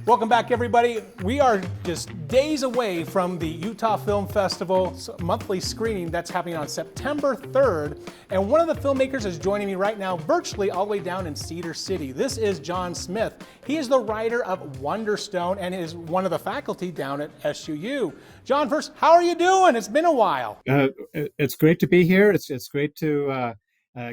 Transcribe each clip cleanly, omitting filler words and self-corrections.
Welcome back, everybody. We are just days away from the Utah Film Festival monthly screening that's happening on September 3rd. And one of the filmmakers is joining me right now, virtually all the way down in Cedar City. This is Jon Smith. He is the writer of Wonderstone and is one of the faculty down at SUU. Jon, first, how are you doing? It's been a while. It's great to be here. It's great to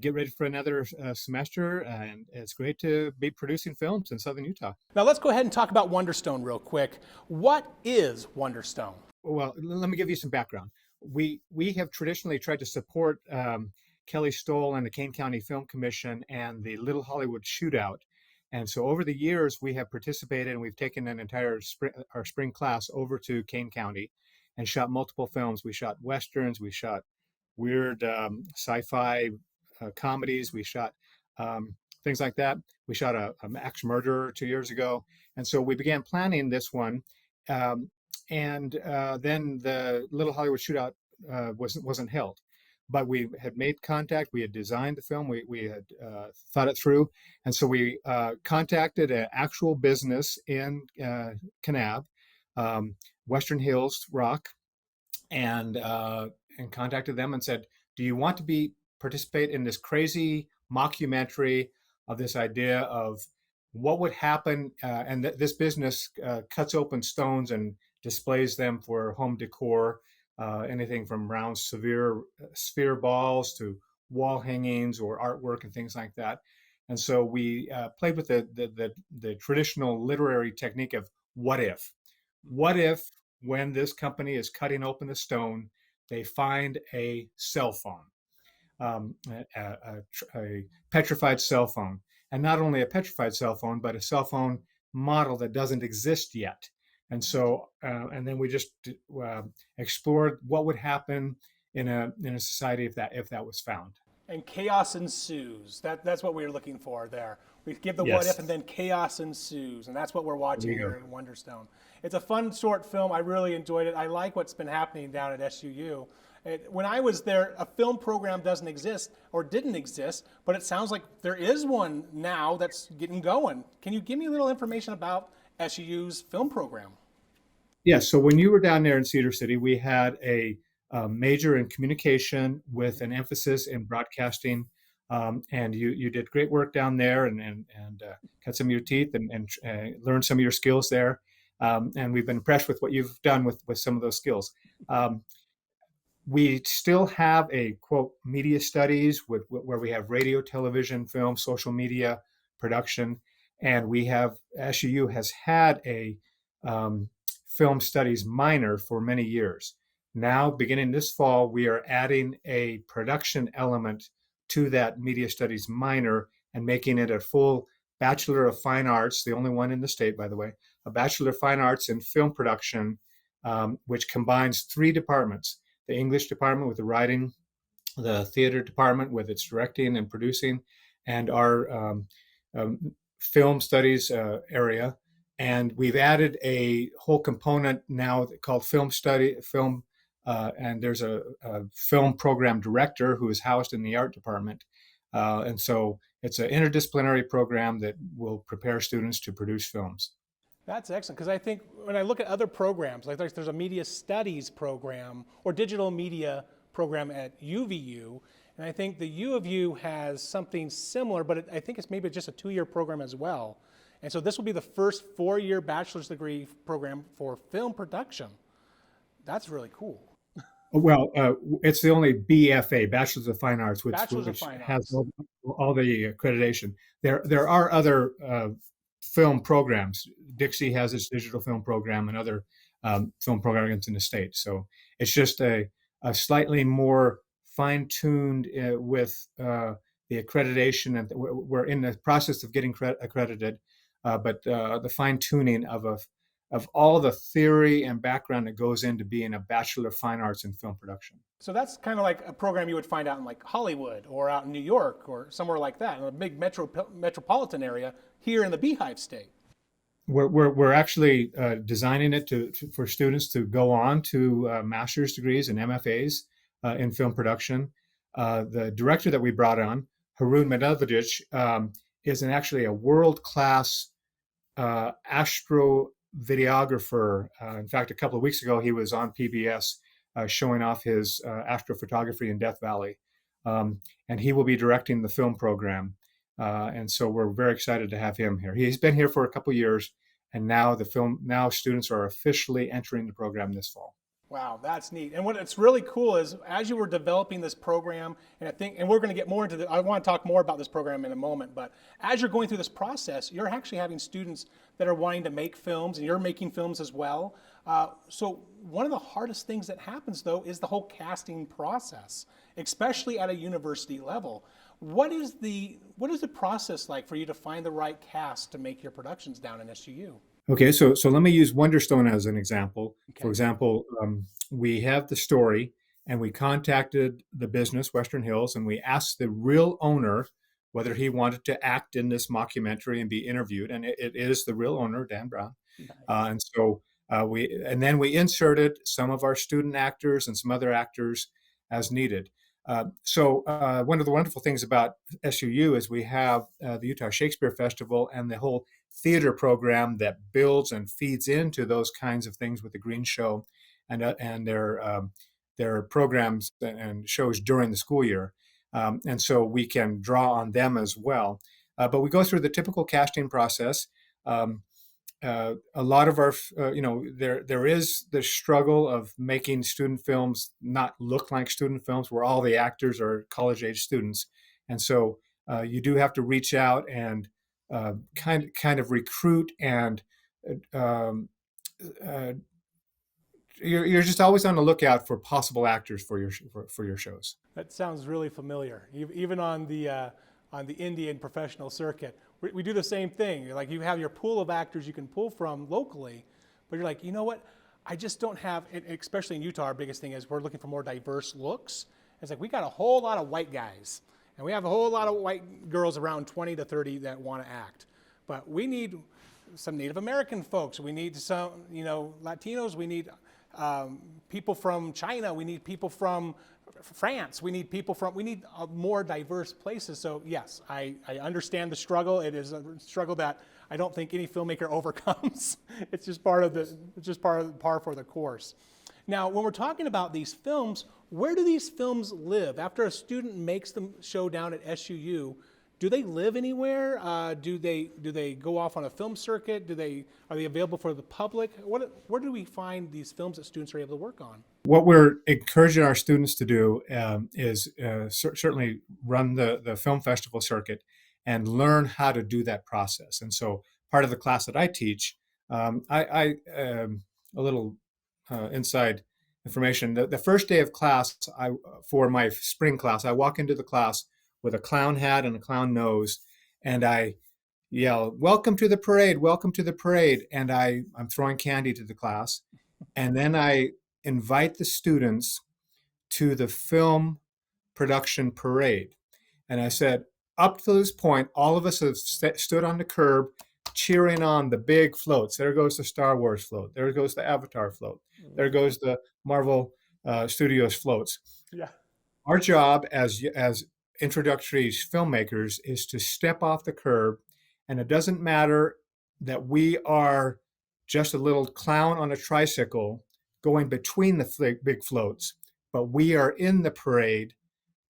get ready for another semester, and it's great to be producing films in Southern Utah. Now let's go ahead and talk about Wonderstone real quick. What is Wonderstone? Well, let me give you some background. We have traditionally tried to support Kelly Stoll and the Kane County Film Commission and the Little Hollywood Shootout. And so over the years, we have participated, and we've taken an entire our spring class over to Kane County and shot multiple films. We shot Westerns, we shot weird sci-fi comedies, we shot things like that. We shot a Max Murderer 2 years ago. And so we began planning this one. Then the Little Hollywood Shootout wasn't held. But we had made contact. We had designed the film. We had thought it through. And so we contacted an actual business in Kanab, Western Hills Rock, and contacted them and said, do you want to participate in this crazy mockumentary of this idea of what would happen? And this business cuts open stones and displays them for home decor. Anything from round sphere balls to wall hangings or artwork and things like that. And so we played with the traditional literary technique of what if? What if when this company is cutting open the stone, they find a cell phone, a petrified cell phone. And not only a petrified cell phone, but a cell phone model that doesn't exist yet. And so, and then we just explored what would happen in a society if that was found. And chaos ensues. That's what we were looking for there. We give the Yes. what if, and then chaos ensues, and that's what we're watching here in Wonderstone. It's a fun short film. I really enjoyed it. I like what's been happening down at SUU. When I was there, a film program doesn't exist or didn't exist, but it sounds like there is one now that's getting going. Can you give me a little information about SUU's film program? Yes. So when you were down there in Cedar City, we had a major in communication with an emphasis in broadcasting, and you did great work down there and cut some of your teeth and learned some of your skills there. And we've been impressed with what you've done with some of those skills. We still have a quote media studies where we have radio, television, film, social media production, and we have SUU has had a film studies minor for many years. Now, beginning this fall, we are adding a production element to that media studies minor and making it a full Bachelor of Fine Arts, the only one in the state, by the way, a Bachelor of Fine Arts in film production, which combines three departments: the English department with the writing, the theater department with its directing and producing, and our film studies area. And we've added a whole component now called film, and there's a film program director who is housed in the art department. And so it's an interdisciplinary program that will prepare students to produce films. That's excellent, because I think when I look at other programs, like there's a media studies program or digital media program at UVU, and I think the U of U has something similar, but I think it's maybe just a 2-year program as well. And so this will be the first 4-year bachelor's degree program for film production. That's really cool. Well, it's the only BFA, Bachelor's of Fine Arts, which Fine has Arts. all the accreditation. There are other film programs. Dixie has its digital film program and other film programs in the state. So it's just a slightly more fine-tuned with the accreditation, and we're in the process of getting accredited. But the fine-tuning of all the theory and background that goes into being a Bachelor of Fine Arts in film production. So that's kind of like a program you would find out in like Hollywood or out in New York or somewhere like that, in a big metropolitan area here in the Beehive State. We're actually designing it for students to go on to master's degrees and MFAs in film production. The director that we brought on, Harun Medvedevic, is actually a world-class astrovideographer. In fact, a couple of weeks ago, he was on PBS showing off his astrophotography in Death Valley. And he will be directing the film program. And so we're very excited to have him here. He's been here for a couple of years, and now students are officially entering the program this fall. Wow, that's neat. And what's really cool is as you were developing this program, and we're going to get more into I want to talk more about this program in a moment, but as you're going through this process, you're actually having students that are wanting to make films, and you're making films as well. So one of the hardest things that happens, though, is the whole casting process, especially at a university level. What is the process like for you to find the right cast to make your productions down in SUU? Okay, so let me use Wonderstone as an example. Okay. For example, we have the story, and we contacted the business, Western Hills, and we asked the real owner whether he wanted to act in this mockumentary and be interviewed. And it is the real owner, Dan Brown. Nice. And so then we inserted some of our student actors and some other actors as needed. So one of the wonderful things about SUU is we have the Utah Shakespeare Festival and the whole theater program that builds and feeds into those kinds of things with the Green Show and their programs and shows during the school year. And so we can draw on them as well. But we go through the typical casting process. A lot of our, there is the struggle of making student films not look like student films where all the actors are college-age students. And so you do have to reach out and kind of recruit, and you're just always on the lookout for possible actors for your shows. That sounds really familiar. Even on the Indian professional circuit, we do the same thing. Like, you have your pool of actors you can pull from locally, but you're like, you know what? I just don't have, especially in Utah, our biggest thing is we're looking for more diverse looks. It's like we got a whole lot of white guys, and we have a whole lot of white girls around 20 to 30 that want to act. But we need some Native American folks. We need some, Latinos. We need people from China. We need people from France. We need more diverse places. So yes, I understand the struggle. It is a struggle that I don't think any filmmaker overcomes. It's just par for the course. Now, when we're talking about these films, where do these films live? After a student makes the show down at SUU, do they live anywhere? Do they go off on a film circuit? Are they available for the public? Where do we find these films that students are able to work on? What we're encouraging our students to do is certainly run the film festival circuit and learn how to do that process. And so part of the class that I teach, a little inside information, the first day of class, for my spring class, I walk into the class with a clown hat and a clown nose, and I yell, "Welcome to the parade, welcome to the parade." And I'm throwing candy to the class. And then I invite the students to the film production parade. And I said, up to this point, all of us have stood on the curb cheering on the big floats. There goes the Star Wars float. There goes the Avatar float. There goes the Marvel Studios floats. Yeah. Our job as introductory filmmakers is to step off the curb, and it doesn't matter that we are just a little clown on a tricycle going between the big floats, but we are in the parade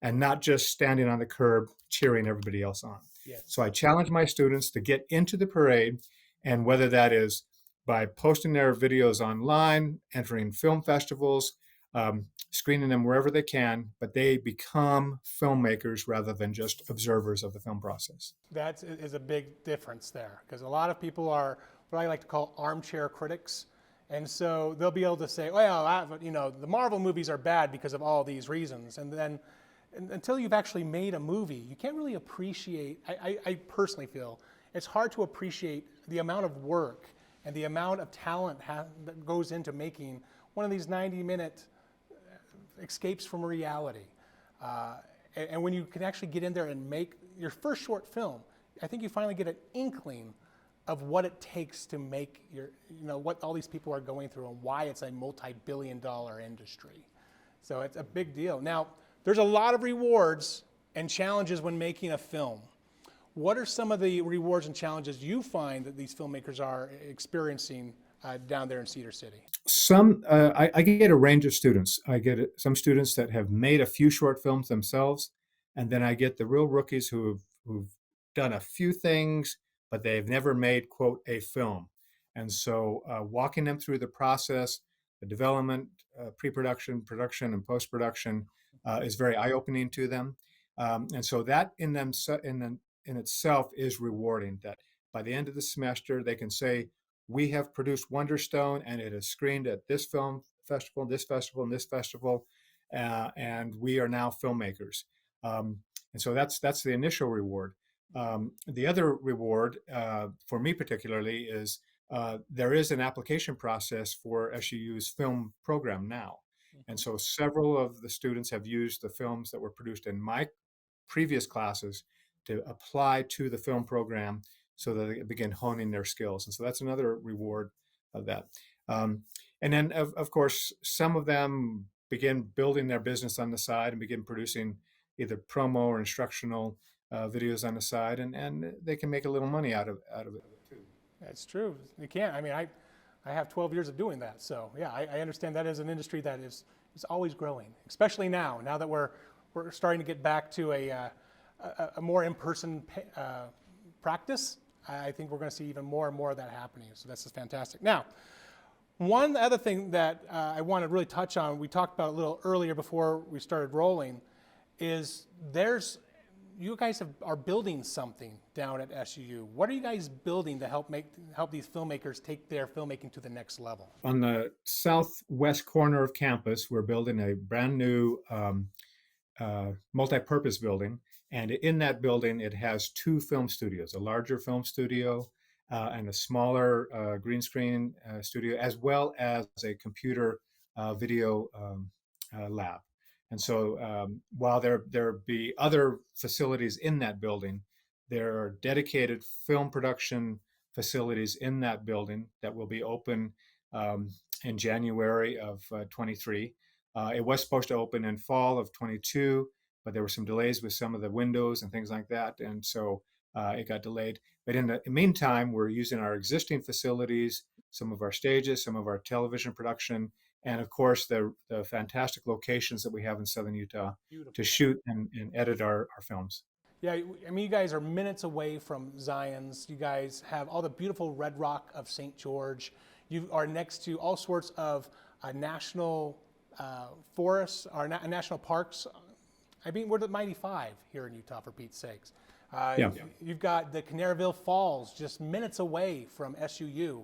and not just standing on the curb cheering everybody else on. Yes. So I challenge my students to get into the parade, and whether that is by posting their videos online, entering film festivals, screening them wherever they can, but they become filmmakers rather than just observers of the film process. That is a big difference there, because a lot of people are what I like to call armchair critics. And so they'll be able to say, well, the Marvel movies are bad because of all these reasons. And then until you've actually made a movie, you can't really appreciate, I personally feel, it's hard to appreciate the amount of work and the amount of talent that goes into making one of these 90-minute escapes from reality. And when you can actually get in there and make your first short film, I think you finally get an inkling of what it takes to make what all these people are going through and why it's a multi-billion-dollar industry. So it's a big deal. Now, there's a lot of rewards and challenges when making a film. What are some of the rewards and challenges you find that these filmmakers are experiencing down there in Cedar City? I get a range of students. I get some students that have made a few short films themselves, and then I get the real rookies who've done a few things, but they've never made, quote, a film. And so walking them through the process, the development, pre-production, production, and post-production is very eye-opening to them. And so that in itself is rewarding, that by the end of the semester, they can say, we have produced Wonderstone, and it is screened at this film festival, this festival, and this festival, and we are now filmmakers. And so that's the initial reward. The other reward, for me particularly, is there is an application process for SUU's film program now. And so several of the students have used the films that were produced in my previous classes to apply to the film program so that they begin honing their skills. And so that's another reward of that. And then, of course, some of them begin building their business on the side and begin producing either promo or instructional videos on the side, and they can make a little money out of it too. That's true. You can't. I mean, I have 12 years of doing that. So yeah, I understand that is an industry that is always growing, especially now that we're starting to get back to a more in-person practice. I think we're going to see even more and more of that happening. So this is fantastic. Now, one other thing that I want to really touch on, we talked about a little earlier before we started rolling, is you guys are building something down at SUU. What are you guys building to help these filmmakers take their filmmaking to the next level? On the southwest corner of campus, we're building a brand new multi-purpose building. And in that building, it has two film studios, a larger film studio and a smaller green screen studio, as well as a computer video lab. And so while there be other facilities in that building, there are dedicated film production facilities in that building that will be open in January of 23. It was supposed to open in fall of 22, but there were some delays with some of the windows and things like that, and so it got delayed. But in the meantime, we're using our existing facilities, some of our stages, some of our television production, and of course the fantastic locations that we have in Southern Utah to shoot and edit our films. Yeah, I mean, you guys are minutes away from Zions. You guys have all the beautiful red rock of St. George. You are next to all sorts of national forests, or national parks. I mean, we're the Mighty Five here in Utah, for Pete's sakes. You've got the Canaryville Falls just minutes away from SUU.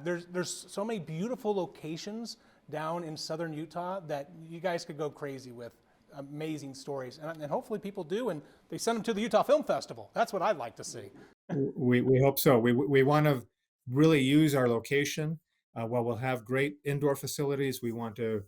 There's so many beautiful locations down in southern Utah that you guys could go crazy with. Amazing stories, and hopefully people do, and they send them to the Utah Film Festival. That's what I'd like to see. We hope so. We want to really use our location. While we'll have great indoor facilities, we want to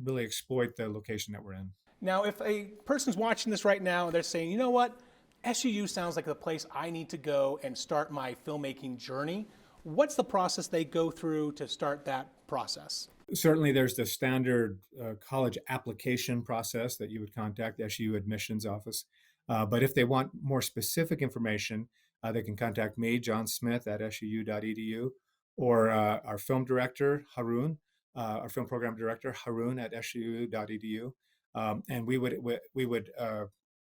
really exploit the location that we're in. Now, if a person's watching this right now and they're saying, you know what, SUU sounds like the place I need to go and start my filmmaking journey, what's the process they go through to start that process? Certainly, there's the standard college application process that you would contact the SUU admissions office. But if they want more specific information, they can contact me, Jon Smith, at suu.edu, or our film director, Harun, our film program director, Harun, at suu.edu. And we would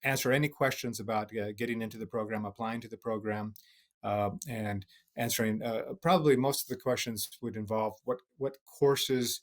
answer any questions about getting into the program, applying to the program, and answering. Probably most of the questions would involve what courses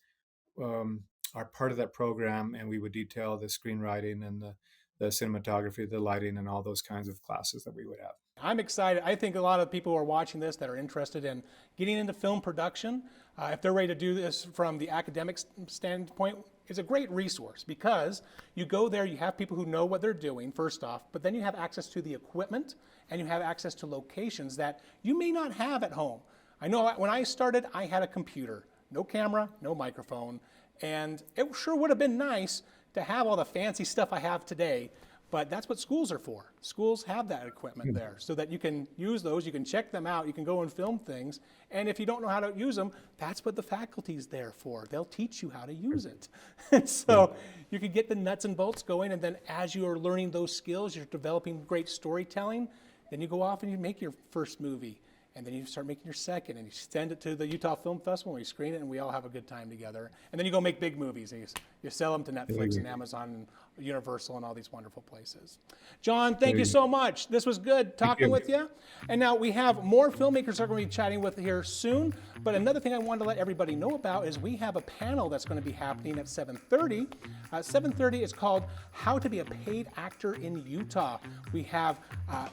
are part of that program, and we would detail the screenwriting and the cinematography, the lighting, and all those kinds of classes that we would have. I'm excited. I think a lot of people who are watching this that are interested in getting into film production, if they're ready to do this from the academic standpoint, is a great resource, because you go there, you have people who know what they're doing, first off, but then you have access to the equipment and you have access to locations that you may not have at home. I know when I started, I had a computer, no camera, no microphone, and it sure would have been nice to have all the fancy stuff I have today, but that's what schools are for. Schools have that equipment there so that you can use those, you can check them out, you can go and film things, and if you don't know how to use them, that's what the faculty's there for. They'll teach you how to use it. And so you can get the nuts and bolts going, and then as you are learning those skills, you're developing great storytelling, Then you go off and you make your first movie. And then you start making your second, and you send it to the Utah Film Festival, and we screen it, and we all have a good time together. And then you go make big movies, and you sell them to Netflix and Amazon and Universal and all these wonderful places. John, thank you so much. This was good talking with you. And now we have more filmmakers that are going to be chatting with here soon. But another thing I wanted to let everybody know about is we have a panel that's going to be happening at 7:30. 7:30 is called How to Be a Paid Actor in Utah. We have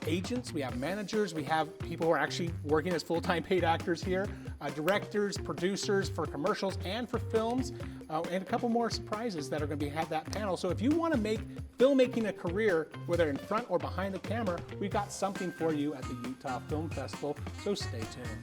agents, we have managers, we have people who are actually working as full-time paid actors here, directors, producers for commercials and for films, and a couple more surprises that are going to be at that panel. So if you want to make filmmaking a career, whether in front or behind the camera, we've got something for you at the Utah Film Festival, so stay tuned.